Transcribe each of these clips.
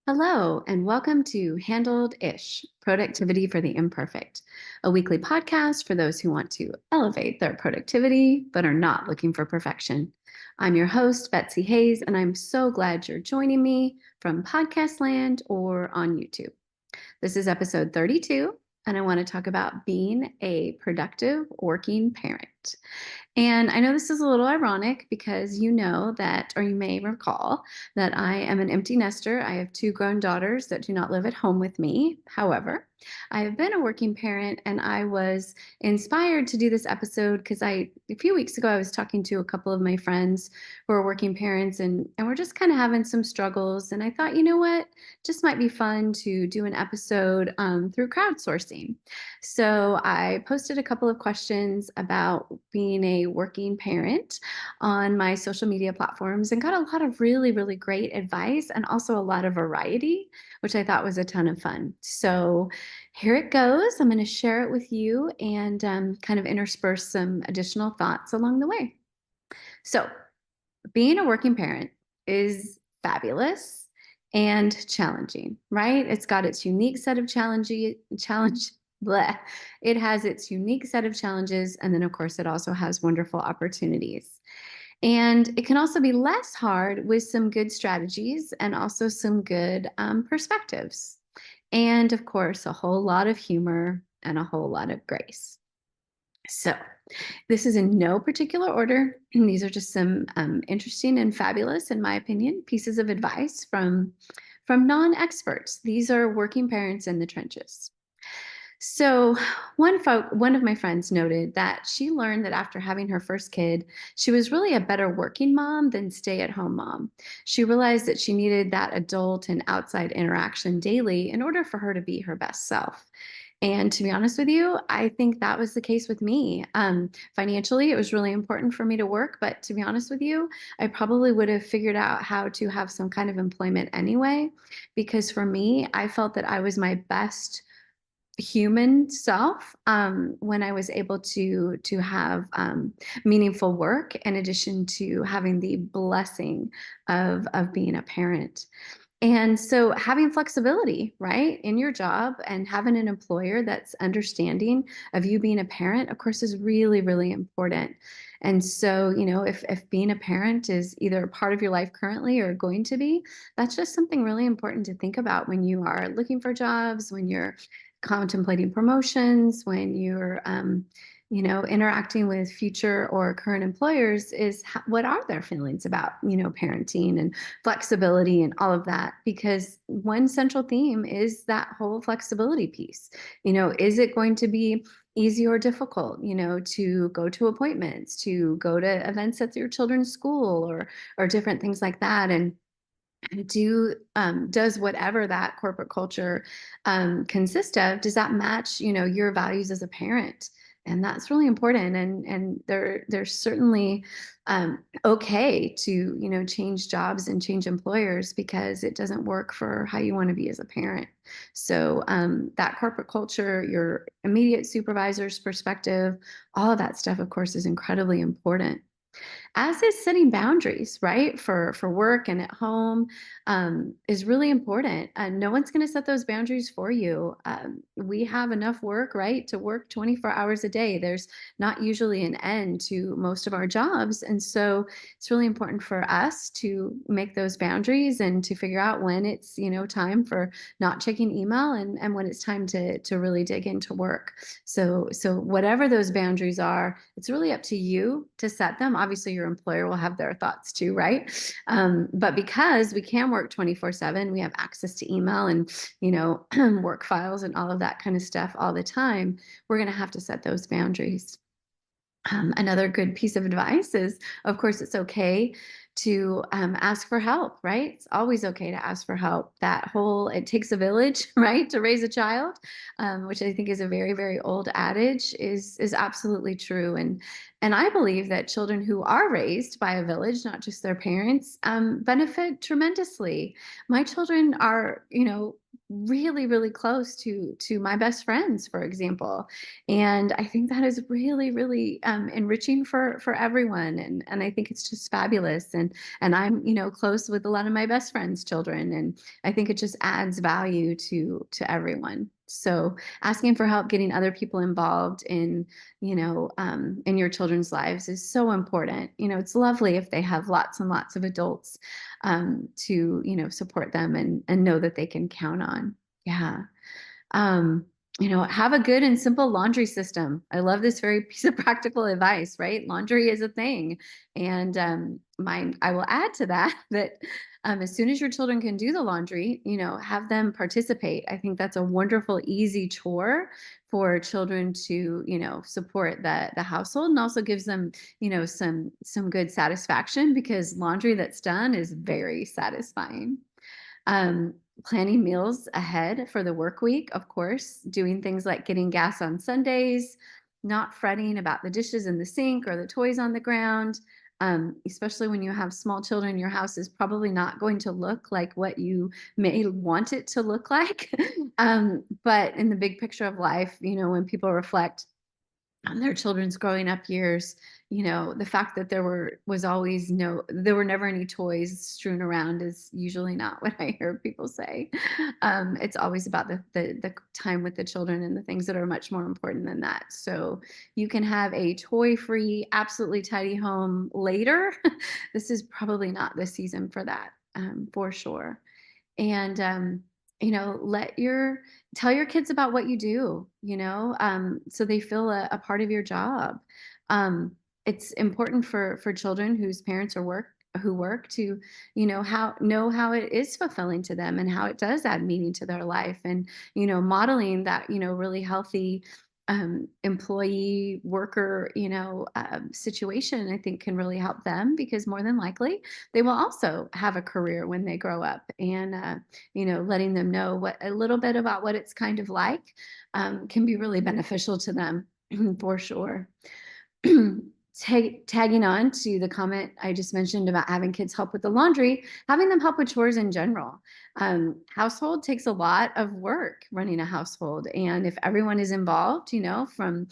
Hello, and welcome to Handled-ish, Productivity for the Imperfect, a weekly podcast for those who want to elevate their productivity but are not looking for perfection. I'm your host, Betsy Hayes, and I'm so glad you're joining me from podcast land or on YouTube. This is episode 32, and I want to talk about being a productive working parent. And I know this is a little ironic because you know that, or you may recall, that I am an empty nester. I have two grown daughters that do not live at home with me. However, I have been a working parent, and I was inspired to do this episode because a few weeks ago, I was talking to a couple of my friends who are working parents, and we're just kind of having some struggles. And I thought, you know what, just might be fun to do an episode through crowdsourcing. So I posted a couple of questions about being a working parent on my social media platforms and got a lot of really, really great advice and also a lot of variety, which I thought was a ton of fun. So here it goes. I'm going to share it with you and kind of intersperse some additional thoughts along the way. So, being a working parent is fabulous and challenging, right? It's got its unique set of bleh. It has its unique set of challenges. And then, of course, it also has wonderful opportunities. And it can also be less hard with some good strategies and also some good perspectives. And, of course, a whole lot of humor and a whole lot of grace. So, this is in no particular order. These are just some interesting and fabulous, in my opinion, pieces of advice from non-experts. These are working parents in the trenches. So, one of my friends noted that she learned that after having her first kid, she was really a better working mom than stay-at-home mom. She realized that she needed that adult and outside interaction daily in order for her to be her best self. And to be honest with you, I think that was the case with me. Financially, it was really important for me to work, but to be honest with you, I probably would have figured out how to have some kind of employment anyway, because for me, I felt that I was my best human self when I was able to have meaningful work in addition to having the blessing of being a parent. And so having flexibility, right, in your job and having an employer that's understanding of you being a parent, of course, is really, really important. And so, if being a parent is either a part of your life currently or going to be, that's just something really important to think about when you are looking for jobs, when you're contemplating promotions, when you're interacting with future or current employers is what are their feelings about, parenting and flexibility and all of that, because one central theme is that whole flexibility piece. Is it going to be easy or difficult, to go to appointments, to go to events at your children's school or different things like that? And does whatever that corporate culture consist of, does that match, your values as a parent? And that's really important. And there's certainly okay to, change jobs and change employers because it doesn't work for how you want to be as a parent. So that corporate culture, your immediate supervisor's perspective, all of that stuff, of course, is incredibly important, as is setting boundaries, right? For work and at home is really important. And no one's going to set those boundaries for you. We have enough work, right, to work 24 hours a day. There's not usually an end to most of our jobs. And so it's really important for us to make those boundaries and to figure out when it's, time for not checking email and when it's time to really dig into work. So whatever those boundaries are, it's really up to you to set them. Obviously, your employer will have their thoughts too, right? But because we can work 24/7, we have access to email and, work files and all of that kind of stuff all the time. We're going to have to set those boundaries. Another good piece of advice is, of course, it's okay to ask for help, right? It's always okay to ask for help. That whole, it takes a village, right, to raise a child, which I think is a very, very old adage, is absolutely true. And I believe that children who are raised by a village, not just their parents, benefit tremendously. My children are, really, really close to my best friends, for example. And I think that is really, really enriching for everyone. And I think it's just fabulous. And I'm, close with a lot of my best friends' children. And I think it just adds value to everyone. So asking for help, getting other people involved in your children's lives is so important. It's lovely if they have lots and lots of adults to support them and know that they can count on. Yeah. Um, have a good and simple laundry system. I love this very piece of practical advice, right? Laundry is a thing. And I will add to that that as soon as your children can do the laundry, have them participate. I think that's a wonderful, easy chore for children to, support the household, and also gives them, some good satisfaction, because laundry that's done is very satisfying. Um, Planning meals ahead for the work week, of course, doing things like getting gas on Sundays, not fretting about the dishes in the sink or the toys on the ground. Especially when you have small children, your house is probably not going to look like what you may want it to look like. But in the big picture of life, when people reflect on their children's growing up years, the fact that there were never any toys strewn around is usually not what I hear people say. It's always about the time with the children and the things that are much more important than that. So you can have a toy-free, absolutely tidy home later. This is probably not the season for that, for sure. And let your tell your kids about what you do, so they feel a part of your job. It's important for children whose parents are work who work to know how it is fulfilling to them and how it does add meaning to their life, and modeling that really healthy employee worker situation, I think, can really help them, because more than likely they will also have a career when they grow up. And letting them know what a little bit about what it's kind of like can be really beneficial to them for sure. Tagging on to the comment I just mentioned about having kids help with the laundry, having them help with chores in general. Household takes a lot of work, running a household. And if everyone is involved, from,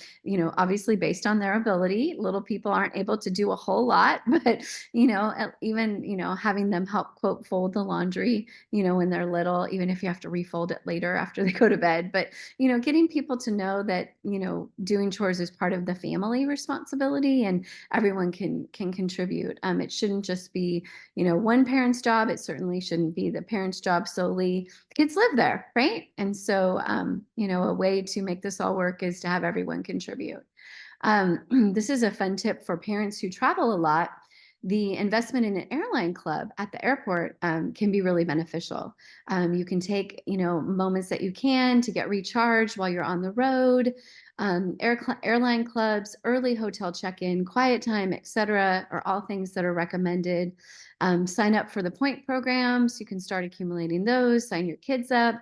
obviously based on their ability, little people aren't able to do a whole lot, but, even, having them help, quote, fold the laundry, when they're little, even if you have to refold it later after they go to bed. But, getting people to know that, doing chores is part of the family responsibility, and everyone can contribute. It shouldn't just be, one parent's job. It certainly shouldn't be the parent's job solely. The kids live there, right? And so, a way to make this all work is to have everyone contribute. This is a fun tip for parents who travel a lot. The investment in an airline club at the airport can be really beneficial. You can take, moments that you can to get recharged while you're on the road. Airline clubs, early hotel check-in, quiet time, etc., are all things that are recommended. Sign up for the point programs. You can start accumulating those. Sign your kids up.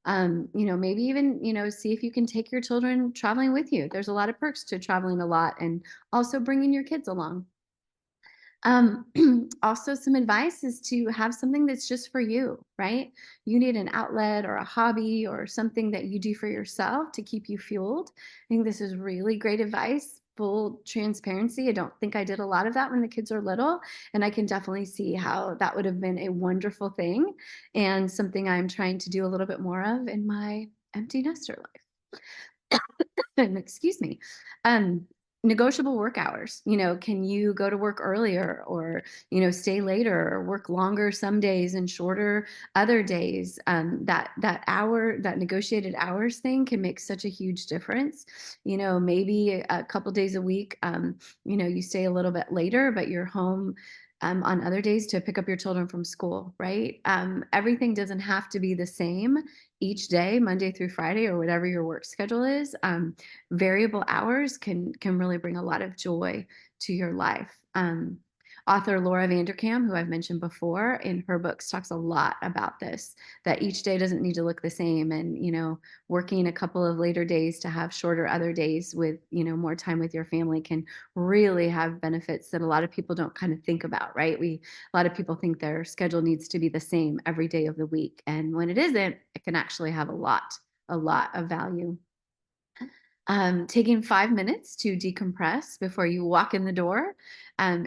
Maybe even, see if you can take your children traveling with you. There's a lot of perks to traveling a lot, and also bringing your kids along. Um, Also, some advice is to have something that's just for you, right? You need an outlet or a hobby or something that you do for yourself to keep you fueled. I think this is really great advice. Full transparency. I don't think I did a lot of that when the kids are little, and I can definitely see how that would have been a wonderful thing, and something I'm trying to do a little bit more of in my empty nester life. Excuse me. Um, Negotiable work hours. Can you go to work earlier, or, stay later, or work longer some days and shorter other days? That negotiated hours thing can make such a huge difference. Maybe a couple days a week, you stay a little bit later, but you're home on other days to pick up your children from school, right? Everything doesn't have to be the same each day, Monday through Friday, or whatever your work schedule is. Variable hours can really bring a lot of joy to your life. Author Laura Vanderkam, who I've mentioned before, in her books talks a lot about this, that each day doesn't need to look the same. And, working a couple of later days to have shorter other days with, more time with your family can really have benefits that a lot of people don't kind of think about, right? A lot of people think their schedule needs to be the same every day of the week. And when it isn't, it can actually have a lot of value. Taking 5 minutes to decompress before you walk in the door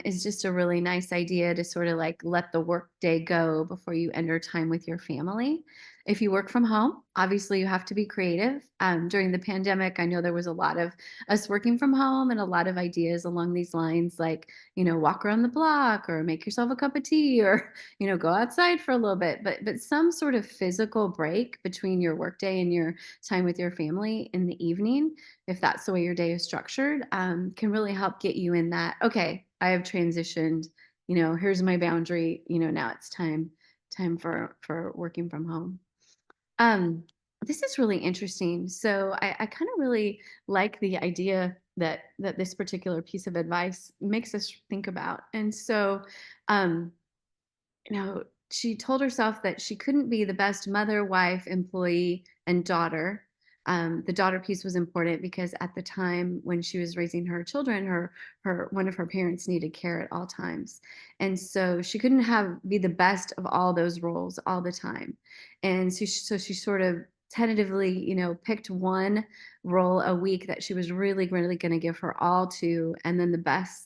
is just a really nice idea to sort of like let the work day go before you enter time with your family. If you work from home, obviously you have to be creative. During the pandemic, I know there was a lot of us working from home and a lot of ideas along these lines, like, walk around the block or make yourself a cup of tea or, go outside for a little bit. But some sort of physical break between your workday and your time with your family in the evening, if that's the way your day is structured, can really help get you in that, okay, I have transitioned, here's my boundary, now it's time for working from home. Um, this is really interesting. So I kind of really like the idea that this particular piece of advice makes us think about. And so um, she told herself that she couldn't be the best mother, wife, employee, and daughter. The daughter piece was important because at the time when she was raising her children, her one of her parents needed care at all times, and so she couldn't be the best of all those roles all the time, and so she sort of tentatively, picked one role a week that she was really, really going to give her all to, and then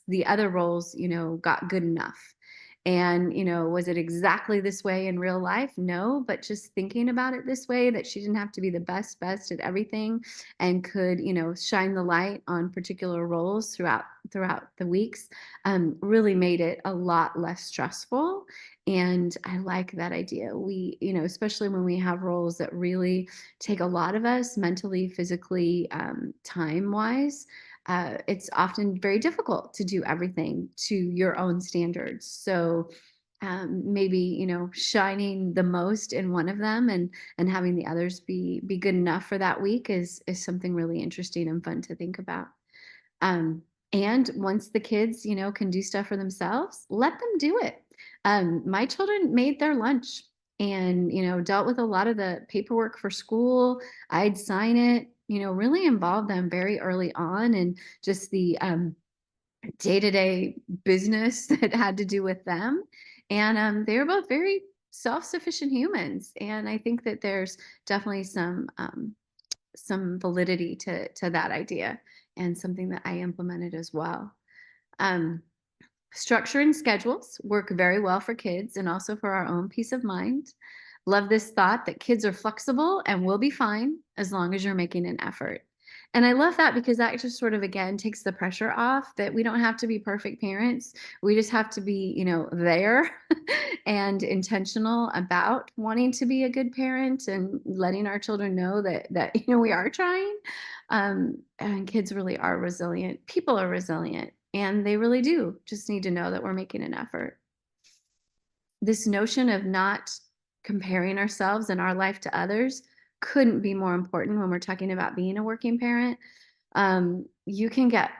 the other roles, got good enough. And, was it exactly this way in real life? No, but just thinking about it this way, that she didn't have to be the best at everything and could, shine the light on particular roles throughout the weeks, really made it a lot less stressful. And I like that idea. We, especially when we have roles that really take a lot of us mentally, physically, time wise, it's often very difficult to do everything to your own standards. So maybe shining the most in one of them and having the others be good enough for that week is something really interesting and fun to think about. Um, and once the kids, can do stuff for themselves, let them do it. My children made their lunch and, dealt with a lot of the paperwork for school. I'd sign it, really involve them very early on and just the day-to-day business that had to do with them. And they were both very self-sufficient humans. And I think that there's definitely some validity to that idea and something that I implemented as well. Um, Structure and schedules work very well for kids and also for our own peace of mind. Love this thought that kids are flexible and will be fine as long as you're making an effort. And I love that because that just sort of again takes the pressure off that we don't have to be perfect parents. We just have to be, there and intentional about wanting to be a good parent and letting our children know that we are trying. And kids really are resilient. People are resilient, and they really do just need to know that we're making an effort. This notion of not comparing ourselves and our life to others couldn't be more important when we're talking about being a working parent. You can get,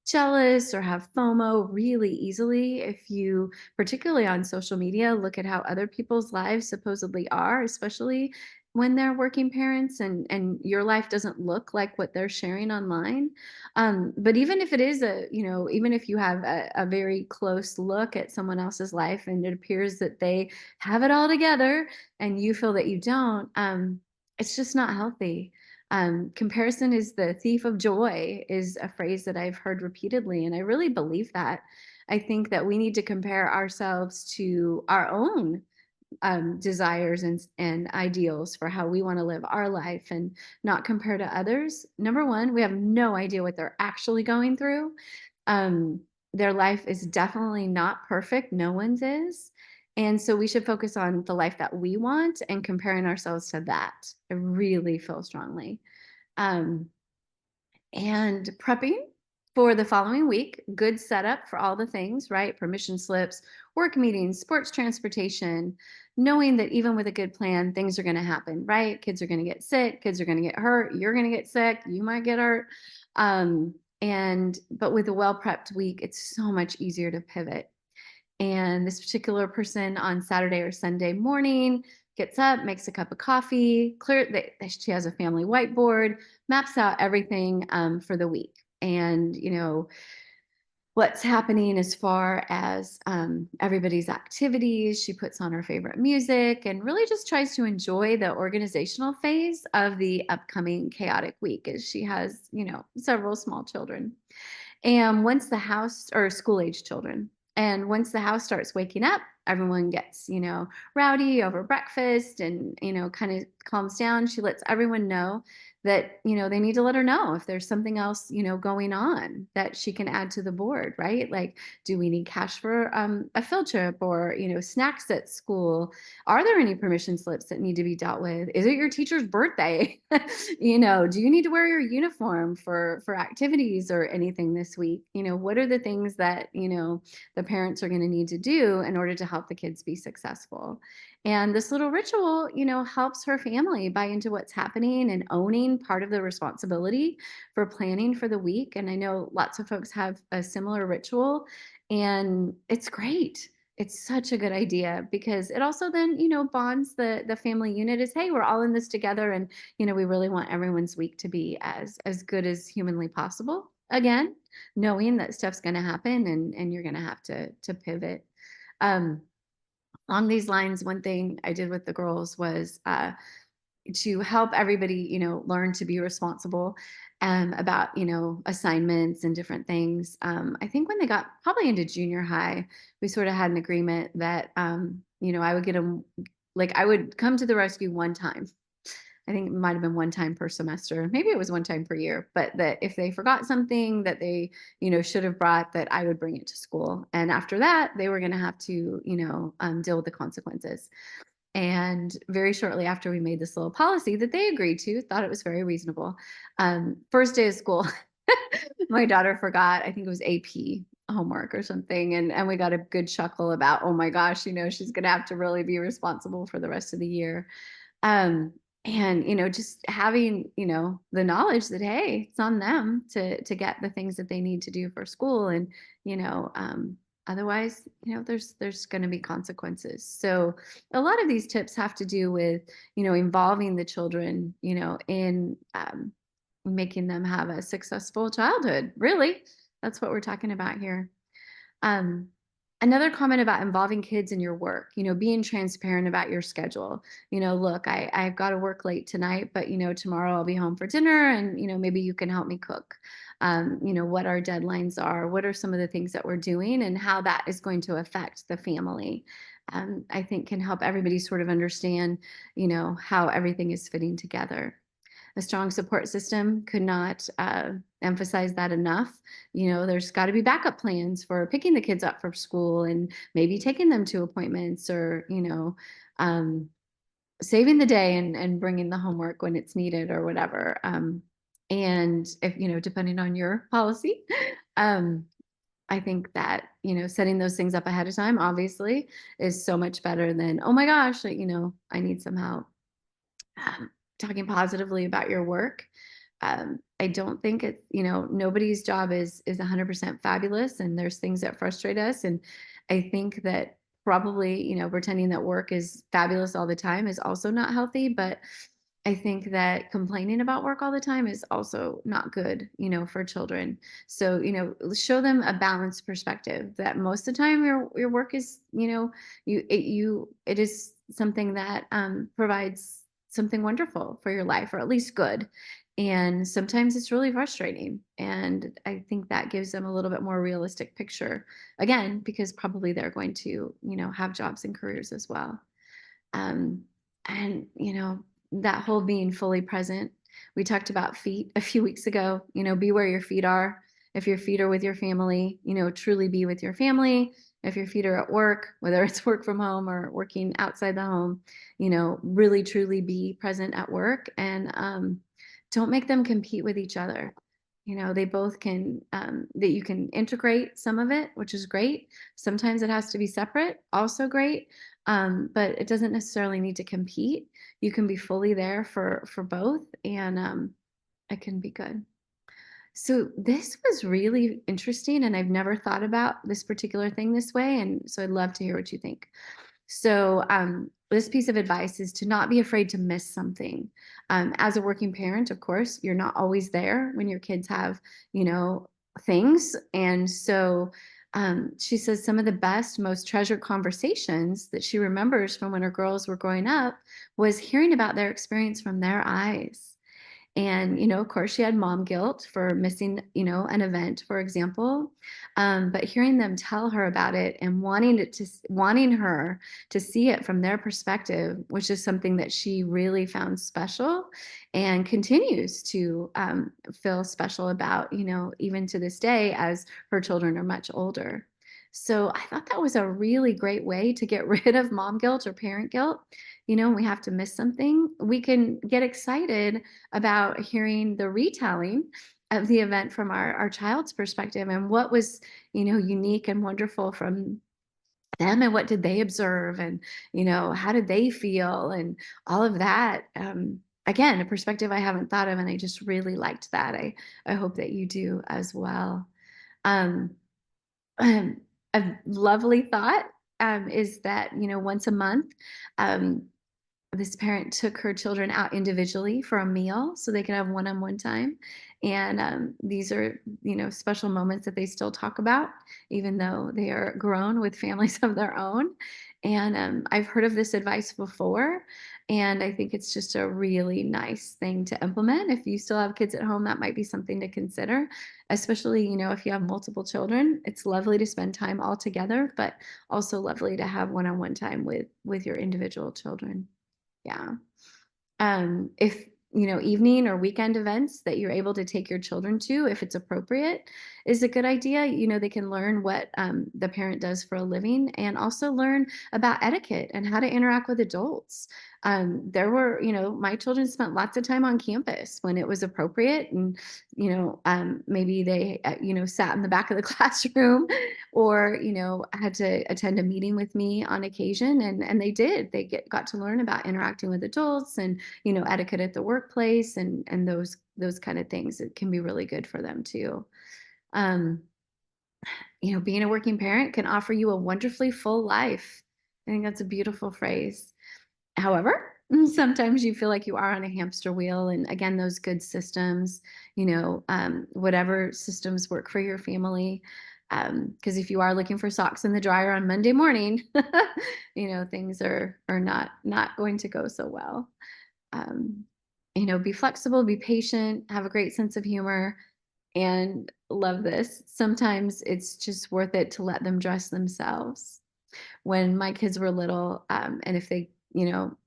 jealous or have FOMO really easily if you, particularly on social media, look at how other people's lives supposedly are, especially when they're working parents and your life doesn't look like what they're sharing online. But even if it is even if you have a very close look at someone else's life and it appears that they have it all together and you feel that you don't, it's just not healthy. Comparison is the thief of joy is a phrase that I've heard repeatedly, and I really believe that. I think that we need to compare ourselves to our own desires and ideals for how we want to live our life and not compare to others. Number one, we have no idea what they're actually going through. Um, their life is definitely not perfect. No one's is. And so we should focus on the life that we want and comparing ourselves to that. I really feel strongly. Um, and prepping for the following week, good setup for all the things, right? Permission slips, work meetings, sports transportation, knowing that even with a good plan, things are going to happen, right? Kids are going to get sick, kids are going to get hurt, you're going to get sick, you might get hurt. But with a well-prepped week, it's so much easier to pivot. And this particular person on Saturday or Sunday morning gets up, makes a cup of coffee, she has a family whiteboard, maps out everything for the week. And, what's happening as far as everybody's activities. She puts on her favorite music and really just tries to enjoy the organizational phase of the upcoming chaotic week as she has, several small children. And once the house or school age children, and once the house starts waking up, everyone gets, rowdy over breakfast and, kind of calms down. She lets everyone know that, they need to let her know if there's something else, going on that she can add to the board, right? Like, do we need cash for a field trip or, snacks at school? Are there any permission slips that need to be dealt with? Is it your teacher's birthday? Do you need to wear your uniform for activities or anything this week? What are the things that, the parents are going to need to do in order to help the kids be successful? And this little ritual, helps her family buy into what's happening and owning part of the responsibility for planning for the week. And I know lots of folks have a similar ritual, and it's great. It's such a good idea because it also then, bonds the family unit as, hey, we're all in this together, and we really want everyone's week to be as good as humanly possible. Again, knowing that stuff's going to happen and you're going to have to pivot. Um, Along these lines, one thing I did with the girls was to help everybody, learn to be responsible about, assignments and different things. I think when they got probably into junior high, we sort of had an agreement that, I would get them, like I would come to the rescue one time. I think it might have been one time per semester. Maybe it was one time per year, but that if they forgot something that they, should have brought, that I would bring it to school. And after that, they were going to have to, deal with the consequences. And very shortly after we made this little policy that they agreed to, thought it was very reasonable. First day of school, my daughter forgot, I think it was AP homework or something. And we got a good chuckle about, oh my gosh, she's going to have to really be responsible for the rest of the year. Um, and just having, the knowledge that, hey, it's on them to get the things that they need to do for school. And, otherwise, there's going to be consequences. So a lot of these tips have to do with, involving the children, in making them have a successful childhood. Really, that's what we're talking about here. Um, Another comment about involving kids in your work, being transparent about your schedule. Look, I've got to work late tonight, but, tomorrow I'll be home for dinner and, maybe you can help me cook. What our deadlines are, what are some of the things that we're doing and how that is going to affect the family. I think can help everybody sort of understand, how everything is fitting together. A strong support system could not emphasize that enough. There's got to be backup plans for picking the kids up from school and maybe taking them to appointments or, um, saving the day and bringing the homework when it's needed or whatever. And if, depending on your policy, um, I think that, setting those things up ahead of time, obviously, is so much better than, oh my gosh, I need some help. Talking positively about your work. I don't think it, nobody's job is 100% fabulous, and there's things that frustrate us. And I think that probably, pretending that work is fabulous all the time is also not healthy. But I think that complaining about work all the time is also not good, for children. So, show them a balanced perspective that most of the time your work is, it is something that provides something wonderful for your life, or at least good. And sometimes it's really frustrating. And I think that gives them a little bit more realistic picture, again, because probably they're going to, have jobs and careers as well. And, that whole being fully present. We talked about feet a few weeks ago, be where your feet are. If your feet are with your family, truly be with your family. If your feet are at work, whether it's work from home or working outside the home, really truly be present at work, and don't make them compete with each other. They both can, that you can integrate some of it, which is great. Sometimes it has to be separate, also great. But it doesn't necessarily need to compete. You can be fully there for both, and it can be good. So this was really interesting, and I've never thought about this particular thing this way. And so I'd love to hear what you think. So, this piece of advice is to not be afraid to miss something. As a working parent, of course, you're not always there when your kids have, you know, things. And so, she says some of the best, most treasured conversations that she remembers from when her girls were growing up was hearing about their experience from their eyes. And, of course, she had mom guilt for missing, an event, for example. But hearing them tell her about it and wanting her to see it from their perspective, which is something that she really found special and continues to feel special about, even to this day as her children are much older. So I thought that was a really great way to get rid of mom guilt or parent guilt. We have to miss something. We can get excited about hearing the retelling of the event from our child's perspective and what was, unique and wonderful from them and what did they observe and, how did they feel and all of that. Again, a perspective I haven't thought of, and I just really liked that. I hope that you do as well. Um, um, a lovely thought is that, once a month, um, this parent took her children out individually for a meal so they could have one-on-one time. And these are, special moments that they still talk about, even though they are grown with families of their own. And I've heard of this advice before, and I think it's just a really nice thing to implement. If you still have kids at home, that might be something to consider, especially, if you have multiple children. It's lovely to spend time all together, but also lovely to have one-on-one time with your individual children. Yeah. If, evening or weekend events that you're able to take your children to, if it's appropriate, is a good idea. They can learn what the parent does for a living and also learn about etiquette and how to interact with adults. There were, my children spent lots of time on campus when it was appropriate. And, maybe they, sat in the back of the classroom or, had to attend a meeting with me on occasion. And they did. Got to learn about interacting with adults and, etiquette at the workplace and those kind of things. It can be really good for them too. Um, being a working parent can offer you a wonderfully full life. I think that's a beautiful phrase. However, sometimes you feel like you are on a hamster wheel. And again, those good systems, whatever systems work for your family. Because if you are looking for socks in the dryer on Monday morning, things are not going to go so well. Um, be flexible, be patient, have a great sense of humor, and love this. Sometimes it's just worth it to let them dress themselves. When my kids were little, and if they,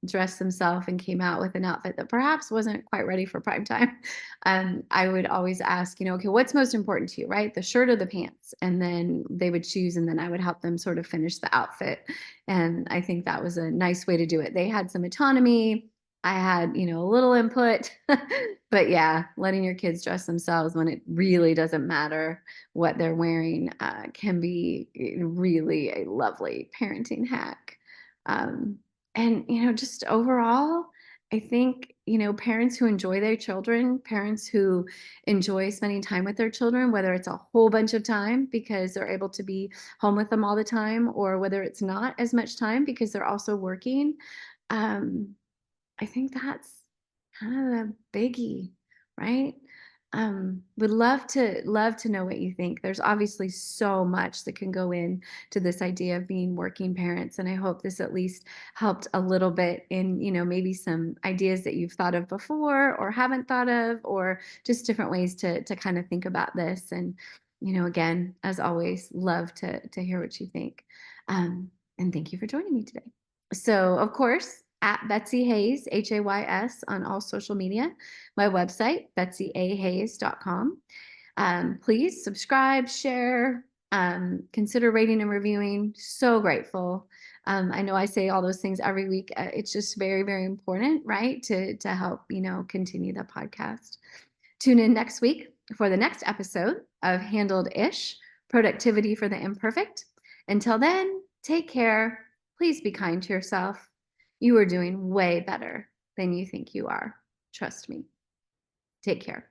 dressed themselves and came out with an outfit that perhaps wasn't quite ready for prime time, I would always ask, okay, what's most important to you, right? The shirt or the pants? And then they would choose, and then I would help them sort of finish the outfit. And I think that was a nice way to do it. They had some autonomy. I had, a little input, but yeah, letting your kids dress themselves when it really doesn't matter what they're wearing can be really a lovely parenting hack. Um, and, just overall, I think, parents who enjoy their children, parents who enjoy spending time with their children, whether it's a whole bunch of time because they're able to be home with them all the time, or whether it's not as much time because they're also working. Um, I think that's kind of a biggie, right? Would love to know what you think. There's obviously so much that can go in to this idea of being working parents, and I hope this at least helped a little bit in, maybe some ideas that you've thought of before or haven't thought of, or just different ways to kind of think about this. And, again, as always, love to hear what you think. And thank you for joining me today. So, of course, at Betsy Hayes, Hays, on all social media. My website, betsyahays.com. Please subscribe, share, consider rating and reviewing. So grateful. I know I say all those things every week. It's just very, very important, right? To help, continue the podcast. Tune in next week for the next episode of Handled-ish, Productivity for the Imperfect. Until then, take care. Please be kind to yourself. You are doing way better than you think you are. Trust me. Take care.